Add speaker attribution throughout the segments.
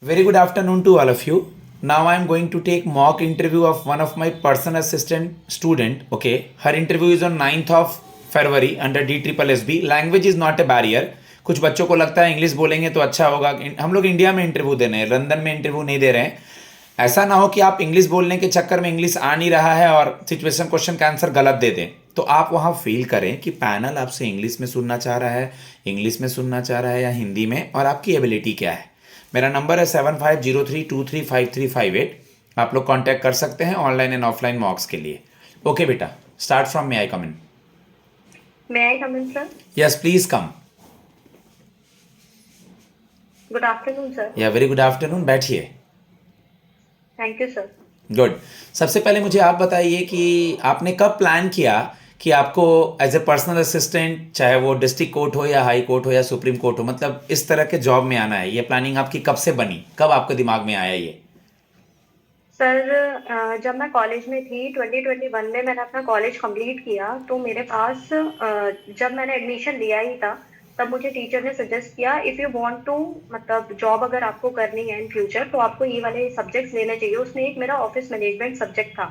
Speaker 1: Very good afternoon to all of you. Now I am going to take mock interview of one of my personal assistant student. Okay, her interview is on 9th of February under DSSB. Language is not a barrier. कुछ बच्चों को लगता है English बोलेंगे तो अच्छा होगा. हम लोग इंडिया में इंटरव्यू दे रहे हैं, लंदन में इंटरव्यू नहीं दे रहे हैं. ऐसा ना हो कि आप इंग्लिश बोलने के चक्कर में इंग्लिश आ नहीं रहा है और सिचुएशन क्वेश्चन का आंसर गलत दे दें. तो आप वहाँ फील करें कि पैनल आपसे इंग्लिश में सुनना चाह रहा है, इंग्लिश में सुनना चाह रहा है या हिंदी में, और आपकी एबिलिटी क्या है. मेरा नंबर है 7503235358. आप लोग कांटेक्ट कर सकते हैं ऑनलाइन एंड ऑफलाइन मॉक्स के लिए. ओके बेटा, start from May I come in.
Speaker 2: May I come in, sir?
Speaker 1: Yes please come.
Speaker 2: Good afternoon, sir.
Speaker 1: या वेरी गुड आफ्टरनून, बैठिए.
Speaker 2: Thank you, sir.
Speaker 1: गुड. सबसे पहले मुझे आप बताइए कि आपने कब प्लान किया कि आपको एज ए पर्सनल असिस्टेंट, चाहे वो डिस्ट्रिक्ट कोर्ट हो या हाई कोर्ट हो या सुप्रीम कोर्ट हो, मतलब इस तरह के जॉब में आना है. ये प्लानिंग आपकी कब से बनी, कब आपके दिमाग में आया ये?
Speaker 2: सर, जब मैं कॉलेज में थी 2021 में मैंने अपना कॉलेज कंप्लीट किया, तो मेरे पास जब मैंने एडमिशन लिया ही था तब मुझे टीचर ने सजेस्ट किया, इफ़ यू वांट टू मतलब जॉब अगर आपको करनी है इन फ्यूचर तो आपको ये वाले सब्जेक्ट्स लेने चाहिए. उसमें एक मेरा ऑफिस मैनेजमेंट सब्जेक्ट था,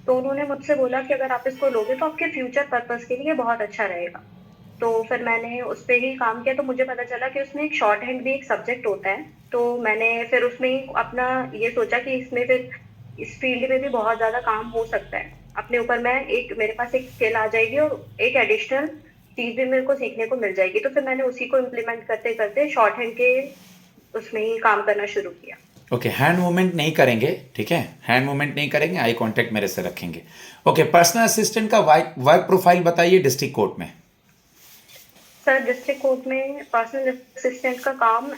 Speaker 2: तो उन्होंने मुझसे बोला कि अगर आप इसको लोगे तो आपके फ्यूचर पर्पस के लिए बहुत अच्छा रहेगा. तो फिर मैंने उस पर ही काम किया, तो मुझे पता चला कि उसमें एक शॉर्ट हैंड भी एक सब्जेक्ट होता है. तो मैंने फिर उसमें ही अपना ये सोचा कि इसमें फिर इस फील्ड में भी बहुत ज़्यादा काम हो सकता है. अपने ऊपर मैं एक मेरे पास एक स्किल आ जाएगी और एक एडिशनल चीज़ भी मेरे को सीखने को मिल जाएगी. तो फिर मैंने उसी को इम्प्लीमेंट करते करते शॉर्ट हैंड के उसमें ही काम करना शुरू किया.
Speaker 1: ओके, हैंड मूवमेंट नहीं करेंगे, ठीक है? हैंड मूवमेंट नहीं करेंगे, आई कांटेक्ट मेरे से रखेंगे. ओके, पर्सनल असिस्टेंट का वर्क प्रोफाइल बताइए डिस्ट्रिक्ट कोर्ट में.
Speaker 2: सर, डिस्ट्रिक्ट कोर्ट में पर्सनल असिस्टेंट का काम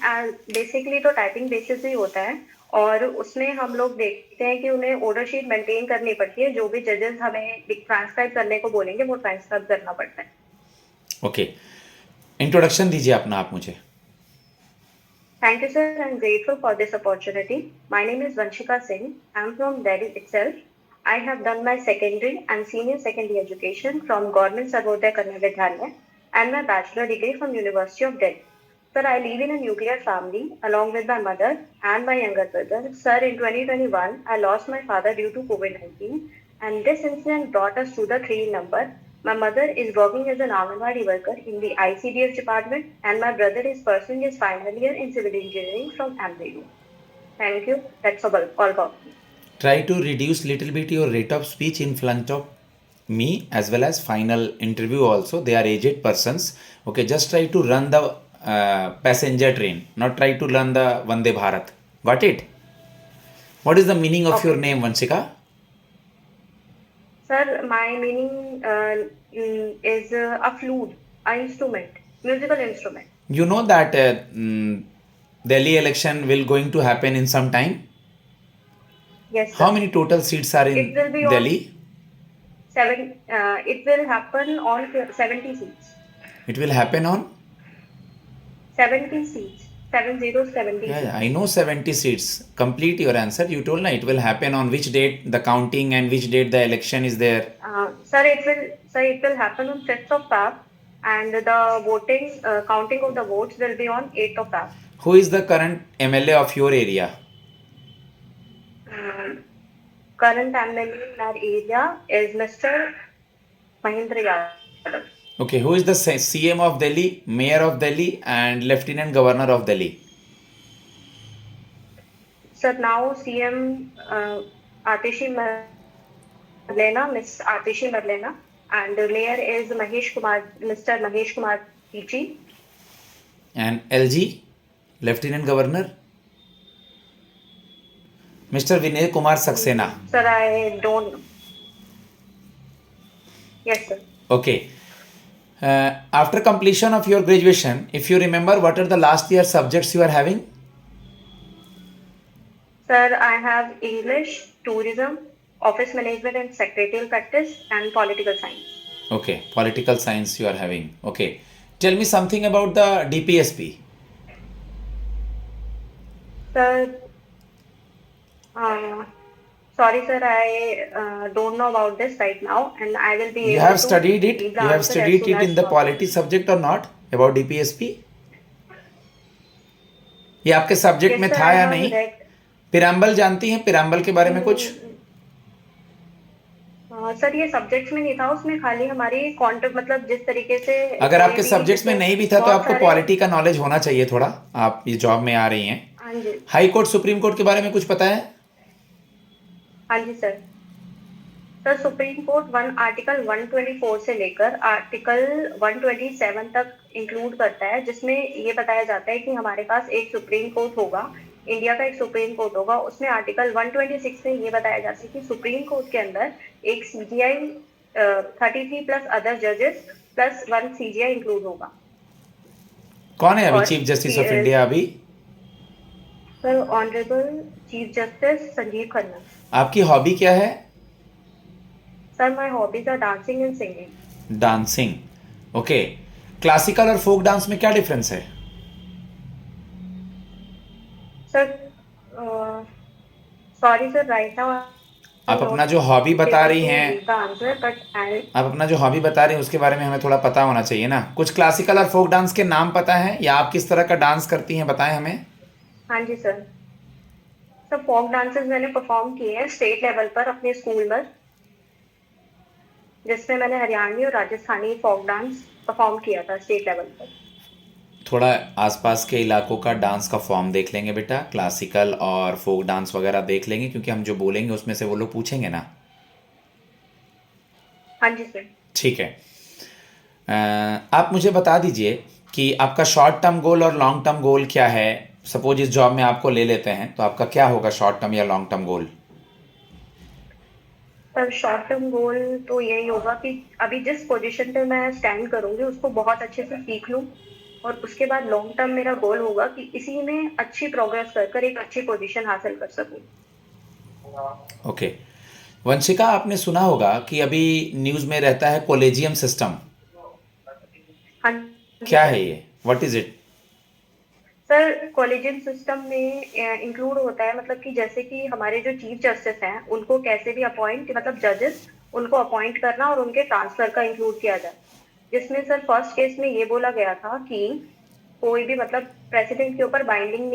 Speaker 2: बेसिकली तो टाइपिंग बेसिस ही होता है, और उसमें हम लोग देखते हैं कि उन्हें ऑर्डर शीट मेंटेन करनी पड़ती है. जो भी जजेस हमें ट्रांसक्राइब करने को बोलेंगे वो ट्रांसक्राइब करना पड़ता है.
Speaker 1: ओके, इंट्रोडक्शन दीजिए अपना आप मुझे.
Speaker 2: Thank you, sir. I'm grateful for this opportunity. My name is Vanshika Singh. I'm from Delhi itself. I have done my secondary and senior secondary education from Government Sarvodaya Kannada Vidyalaya and my bachelor degree from University of Delhi. Sir, I live in a nuclear family along with my mother and my younger brother. Sir, in 2021, I lost my father due to COVID-19, and this incident brought us to the 3 number. My mother is working as an Anganwadi worker in the ICDF department, and my brother is pursuing his final year in civil engineering from MBU. Thank you. That's all about me.
Speaker 1: Try to reduce little bit your rate of speech in front of me as well as final interview also. They are aged persons. Okay, just try to run the passenger train, not try to run the Vande Bharat. Got it? What is the meaning of your name, Vanshika?
Speaker 2: Sir, my meaning is a flute, an instrument, musical instrument.
Speaker 1: You know that Delhi election will going to happen in some time.
Speaker 2: Yes, sir.
Speaker 1: How many total seats are in
Speaker 2: It will be
Speaker 1: Delhi?
Speaker 2: It will happen on 70 seats.
Speaker 1: It will happen on
Speaker 2: 70 seats. 70.
Speaker 1: Yeah, I know 70 seats. Complete your answer. You told na it will happen on which date the counting and which date the election is there.
Speaker 2: Sir, it will happen on 5th of Feb, and the voting counting of the votes will be on 8th of Feb.
Speaker 1: Who is the current MLA of your area?
Speaker 2: Current MLA in our area is Mr. Mahindra Yadav.
Speaker 1: Okay, who is the CM of Delhi, Mayor of Delhi, and Lieutenant Governor of Delhi?
Speaker 2: Sir, now CM Atishi Marlena, Miss Atishi Marlena, and the Mayor is Mr. Mahesh Kumar Pichi.
Speaker 1: And LG, Lieutenant Governor? Mr. Vinay Kumar Saxena.
Speaker 2: Sir, I don't know. Yes, sir.
Speaker 1: Okay. After completion of your graduation, if you remember, what are the last year subjects you are having?
Speaker 2: Sir, I have English, tourism, office management and secretarial practice, and political science.
Speaker 1: Okay, political science you are having. Okay. Tell me something about the DPSP.
Speaker 2: Sir, sorry, sir, I don't know about this right now, and I will be
Speaker 1: You
Speaker 2: able
Speaker 1: have
Speaker 2: to
Speaker 1: studied it?
Speaker 2: give
Speaker 1: You
Speaker 2: the
Speaker 1: have
Speaker 2: answer as
Speaker 1: studied
Speaker 2: soon
Speaker 1: it
Speaker 2: as
Speaker 1: in the
Speaker 2: possible.
Speaker 1: polity subject or not about DPSP? ये आपके subject
Speaker 2: Yes,
Speaker 1: में
Speaker 2: sir,
Speaker 1: था
Speaker 2: I
Speaker 1: या
Speaker 2: have
Speaker 1: नहीं?
Speaker 2: read.
Speaker 1: पिराम्बल जानती हैं, पिराम्बल के बारे में कुछ?
Speaker 2: सर ये सब्जेक्ट्स में नहीं था, उसमें खाली हमारी कॉन्ट्रैक्ट मतलब जिस तरीके से
Speaker 1: अगर
Speaker 2: कोई
Speaker 1: आपके
Speaker 2: भी
Speaker 1: सब्जेक्ट्स में
Speaker 2: जैसे
Speaker 1: नहीं भी था तो
Speaker 2: बहुत
Speaker 1: आपको
Speaker 2: सारे।
Speaker 1: पॉलिटी का नॉलेज होना चाहिए थोड़ा, आप ये जॉब में आ रही हैं।
Speaker 2: हाँ जी।
Speaker 1: हाई कोर्ट सुप्रीम कोर्ट के बारे में कुछ पता है?
Speaker 2: हाँ जी sir. Sir supreme court one article 124 से लेकर आर्टिकल 127 तक इंक्लूड करता है, जिसमें ये बताया जाता है कि हमारे पास एक सुप्रीम कोर्ट होगा, इंडिया का एक सुप्रीम कोर्ट होगा। उसमें आर्टिकल 126 में ये बताया जाता है कि सुप्रीम कोर्ट के अंदर एक सीजीआई 33 प्लस अदर जजेस प्लस वन सीजीआई इंक्लूड होगा।
Speaker 1: कौन है अभी
Speaker 2: और
Speaker 1: चीफ जस्टिस ऑफ इंडिया अभी?
Speaker 2: Sir honourable chief justice Sanjiv Khanna.
Speaker 1: आपकी हॉबी क्या है?
Speaker 2: Sir my hobbies are dancing and singing.
Speaker 1: Dancing. Okay. Classical और फोक डांस में क्या डिफरेंस है?
Speaker 2: Sir sorry sir, right now I
Speaker 1: आप
Speaker 2: एम
Speaker 1: अपना
Speaker 2: नॉट
Speaker 1: जो हॉबी बता
Speaker 2: एबल
Speaker 1: रही
Speaker 2: टू
Speaker 1: हैं,
Speaker 2: give the answer but I.
Speaker 1: आप अपना जो हॉबी बता रही हैं उसके बारे में हमें थोड़ा पता होना चाहिए ना। कुछ क्लासिकल और फोक डांस के नाम पता है या आप किस तरह का डांस करती हैं, बताएं हमें।
Speaker 2: हाँ जी सर। सर फोक डांसेस मैंने परफॉर्म किए हैं स्टेट लेवल पर अपने स्कूल में, जिसमें मैंने हरियाणवी और राजस्थानी फोक डांस परफॉर्म किया था स्टेट लेवल पर।
Speaker 1: थोड़ा आसपास के इलाकों का डांस का फॉर्म देख लेंगे बेटा, क्लासिकल और फोक डांस वगैरह देख लेंगे, क्योंकि हम जो बोलेंगे उसमें से वो लोग पूछेंगे ना।
Speaker 2: हाँ जी सर।
Speaker 1: ठीक है। आप मुझे बता दीजिए कि आपका शॉर्ट टर्म गोल और लॉन्ग टर्म गोल क्या है। सपोज इस जॉब में आपको ले लेते हैं तो आपका क्या होगा, शॉर्ट टर्म या long term goal?
Speaker 2: Sir short term goal तो यही होगा कि अभी जिस पोजीशन पे मैं स्टैंड करूंगी उसको बहुत अच्छे से सीख लूं, और उसके बाद लॉन्ग टर्म मेरा गोल होगा कि इसी में अच्छी प्रोग्रेस कर कर एक अच्छी पोजीशन हासिल कर सकूं।
Speaker 1: ओके। वंशिका, आपने सुना होगा कि अभी न्यूज़ में रहता है कॉलेजियम सिस्टम।
Speaker 2: हाँ जी
Speaker 1: क्या
Speaker 2: सर।
Speaker 1: है ये, what is it?
Speaker 2: Sir collegium system में इंक्लूड होता है, मतलब कि जैसे कि हमारे जो चीफ जस्टिस हैं उनको कैसे भी अपॉइंट मतलब जजेस उनको अपॉइंट करना और उनके ट्रांसफर का इंक्लूड किया जाए, जिसमें सर फर्स्ट केस में ये बोला गया था कि कोई भी मतलब प्रेसिडेंट के ऊपर बाइंडिंग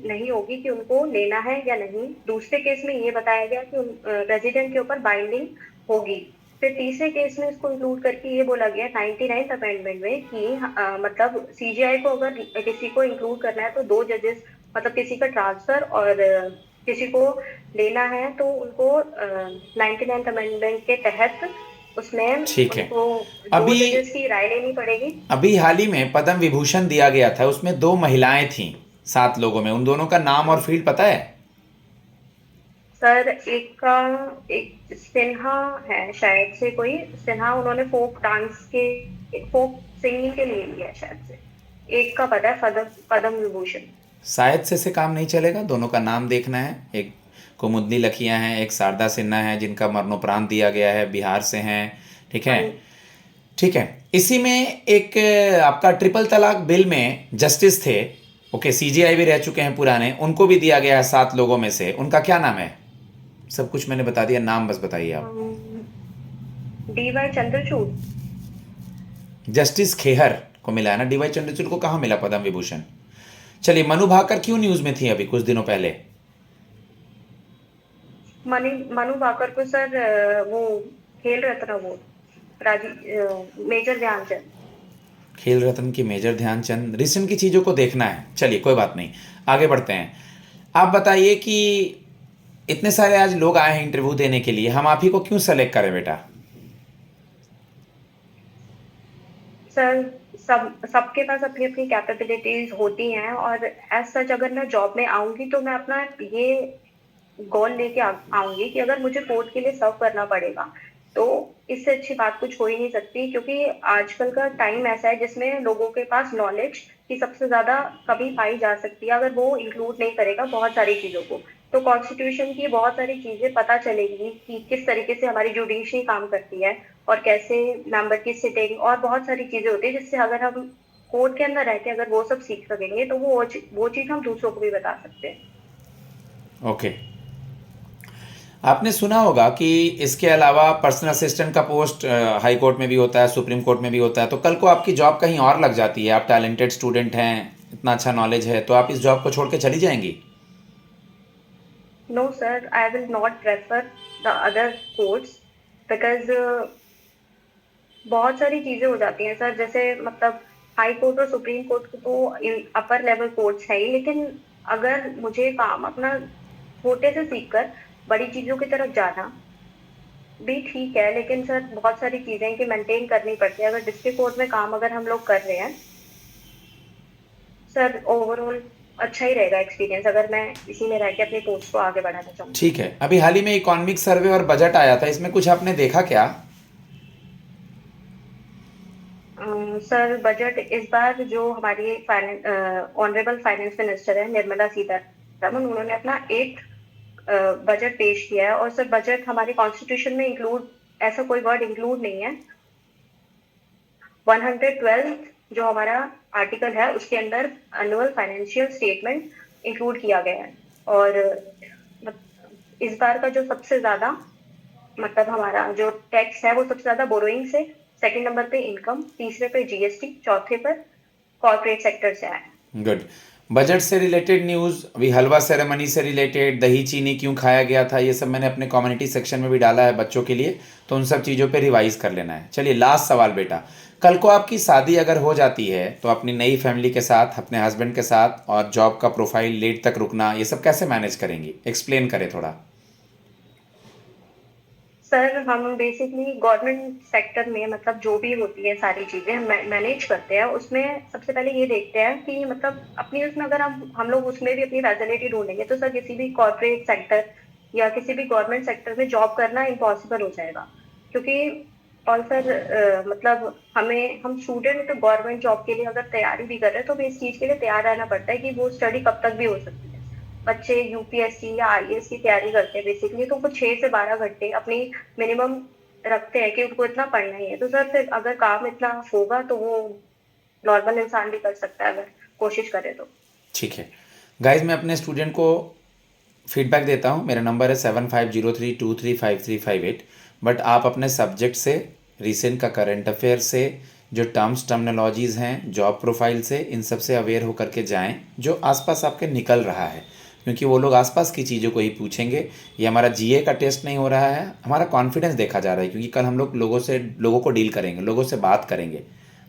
Speaker 2: नहीं होगी कि उनको लेना है या नहीं। दूसरे केस में ये बताया गया कि प्रेसिडेंट के ऊपर बाइंडिंग होगी। फिर तीसरे केस में इसको इंक्लूड करके ये बोला गया 99th अमेंडमेंट में कि मतलब सीजीआई को अगर किसी को इंक्लूड करना है तो दो जजेस मतलब किसी का ट्रांसफर और किसी को लेना है तो उनको 99th अमेंडमेंट के तहत उसमें
Speaker 1: ठीक है।
Speaker 2: उनको दो
Speaker 1: अभी
Speaker 2: जजेस की राय लेनी पड़ेगी।
Speaker 1: अभी हाल ही में पद्म विभूषण दिया गया था, उसमें 2 महिलाएं थीं 7 लोगों में। उन दोनों का नाम और फील्ड पता है?
Speaker 2: सर एक का एक सिन्हा है शायद से, कोई सिन्हा, उन्होंने फोक डांस के फोक सिंगिंग के लिए लिया है शायद से। एक का पता है पद्म पद्म विभूषण।
Speaker 1: शायद से काम नहीं चलेगा, दोनों का नाम देखना है। एक कुमुदनी लखिया हैं, एक शारदा सिन्हा है जिनका मरणोपरांत दिया गया है, बिहार से हैं। ठीक है।
Speaker 2: हाँ
Speaker 1: ठीक है। इसी में एक आपका ट्रिपल तलाक बिल में जस्टिस थे, ओके, सीजीआई भी रह चुके हैं पुराने, उनको भी दिया गया है 7 लोगों में से। उनका क्या नाम है? सब कुछ मैंने बता दिया, नाम बस बताइए आप।
Speaker 2: DY चंद्रचूड़।
Speaker 1: जस्टिस खेहर को मिला है ना, डीवाई चंद्रचूड़ को कहाँ मिला पद्म विभूषण? चलिए, मनु भाकर क्यों न्यूज में थी अभी कुछ दिनों पहले?
Speaker 2: मनु भाकर को सर वो खेल रत्न अवार्ड मेजर ध्यानचंद।
Speaker 1: खेल रत्न की मेजर ध्यानचंद। रिसेंट की चीज़ों को देखना है। चलिए कोई बात नहीं, आगे बढ़ते हैं। आप बताइए कि इतने सारे आज लोग आए हैं इंटरव्यू देने के लिए, हम आप ही को क्यों सेलेक्ट करें बेटा?
Speaker 2: सर सबके पास अपनी अपनी कैपेबिलिटीज होती हैं, और एज सच अगर मैं जॉब में आऊंगी तो मैं अपना ये गोल लेके आऊंगी कि अगर मुझे कोर्ट के लिए सर्व करना पड़ेगा तो इससे अच्छी बात कुछ हो ही नहीं सकती, क्योंकि आजकल का टाइम ऐसा है जिसमें लोगों के पास नॉलेज की सबसे ज्यादा कमी पाई जा सकती है अगर वो इंक्लूड नहीं करेगा बहुत सारी चीजों को। तो कॉन्स्टिट्यूशन की बहुत सारी चीजें पता चलेगी कि किस तरीके से हमारी जुडिशरी काम करती है और कैसे मेंबर की सिटिंग और बहुत सारी चीजें होती है, जिससे अगर हम कोर्ट के अंदर रह के अगर वो सब सीख सकेंगे तो वो चीज हम दूसरों को भी बता सकते हैं।
Speaker 1: ओके। आपने सुना होगा कि इसके अलावा पर्सनल असिस्टेंट का पोस्ट हाई कोर्ट में भी होता है, सुप्रीम कोर्ट में भी होता है। तो कल को आपकी जॉब कहीं और लग जाती है, आप टैलेंटेड स्टूडेंट हैं, इतना अच्छा नॉलेज है, तो आप इस जॉब को छोड़ के चली जाएंगी?
Speaker 2: No sir, I will not prefer the other course because बहुत सारी चीजें हो जाती हैं सर, जैसे मतलब हाई कोर्ट और सुप्रीम कोर्ट तो अपर लेवल कोर्ट्स है ही, लेकिन अगर मुझे काम अपना छोटे से सीख कर बड़ी चीजों की तरफ जाना भी ठीक है, लेकिन सर बहुत सारी चीजें कि मेंटेन करनी पड़ती है। अगर डिस्ट्रिक्ट कोर्ट में काम अगर हम लोग कर रहे हैं सर, ओवरऑल अच्छा ही रहेगा एक्सपीरियंस, अगर मैं इसी में रह के अपनी पोस्ट को आगे बढ़ाना चाहूँ।
Speaker 1: ठीक है, अभी हाल ही में इकोनॉमिक सर्वे और बजट आया था, इसमें कुछ आपने देखा क्या?
Speaker 2: सर बजट इस बार जो हमारी ऑनरेबल फाइनेंस मिनिस्टर है निर्मला सीतारमन, उन्होंने अपना 8th बजट पेश किया है, और सर बजट हमारे कॉन्स्टिट्यूशन में इंक्लूड, ऐसा कोई वर्ड इंक्लूड नहीं है। 112 जो हमारा आर्टिकल है उसके अंदर एनुअल फाइनेंशियल स्टेटमेंट इंक्लूड किया गया है। और इस बार का जो सबसे ज्यादा मतलब हमारा जो टैक्स है वो सबसे ज्यादा बोरोइंग से, सेकंड नंबर पे इनकम, तीसरे पे जीएसटी, चौथे पर कॉर्पोरेट सेक्टर से आया है।
Speaker 1: गुड। बजट से रिलेटेड न्यूज़, अभी हलवा सेरेमनी से रिलेटेड, दही चीनी क्यों खाया गया था, ये सब मैंने अपने कम्युनिटी सेक्शन में भी डाला है बच्चों के लिए, तो उन सब चीज़ों पे रिवाइज कर लेना है। चलिए लास्ट सवाल बेटा, कल को आपकी शादी अगर हो जाती है तो अपनी नई फैमिली के साथ, अपने हस्बैंड के साथ, और जॉब का प्रोफाइल लेट तक रुकना, ये सब कैसे मैनेज करेंगी? एक्सप्लेन करें थोड़ा।
Speaker 2: सर हम बेसिकली गवर्नमेंट सेक्टर में मतलब जो भी होती है सारी चीजें हम मैनेज करते हैं, उसमें सबसे पहले ये देखते हैं कि मतलब अपनी उसमें अगर हम लोग उसमें भी अपनी फैसिलिटी ढूंढेंगे तो सर किसी भी कॉर्पोरेट सेक्टर या किसी भी गवर्नमेंट सेक्टर में जॉब करना इम्पॉसिबल हो जाएगा, क्योंकि और सर मतलब हम स्टूडेंट गवर्नमेंट जॉब के लिए अगर तैयारी भी कर रहे हैं तो हमें इस चीज के लिए तैयार रहना पड़ता है कि वो स्टडी कब तक भी हो सकती है। बच्चे यूपीएससी या आईएएस की तैयारी करते हैं बेसिकली, तो वो 6 से 12 घंटे अपनी मिनिमम रखते हैं कि उनको इतना पढ़ना ही है। तो सर फिर अगर काम इतना होगा तो वो नॉर्मल इंसान भी कर सकता है अगर कोशिश करे तो।
Speaker 1: ठीक है गाइज, मैं अपने स्टूडेंट को फीडबैक देता हूँ। मेरा नंबर है 7503235358। बट आप अपने सब्जेक्ट से, रिसेंट का करंट अफेयर से, जो टर्म्स टर्मिनोलॉजीज़ हैं, जॉब प्रोफाइल से, इन सब से अवेयर होकर के जाएं जो आसपास आपके निकल रहा है, क्योंकि वो लोग आसपास की चीज़ों को ही पूछेंगे। ये हमारा जीए का टेस्ट नहीं हो रहा है, हमारा कॉन्फिडेंस देखा जा रहा है, क्योंकि कल हम लोग लोगों को डील करेंगे, लोगों से बात करेंगे।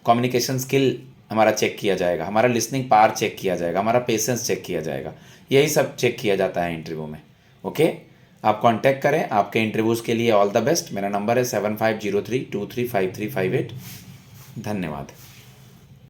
Speaker 1: कम्युनिकेशन स्किल हमारा चेक किया जाएगा, हमारा लिसनिंग पावर चेक किया जाएगा, हमारा पेशेंस चेक किया जाएगा। यही सब चेक किया जाता है इंटरव्यू में। ओके, आप कांटेक्ट करें। आपके इंटरव्यूज़ के लिए ऑल द बेस्ट। मेरा नंबर है 7503235358। धन्यवाद।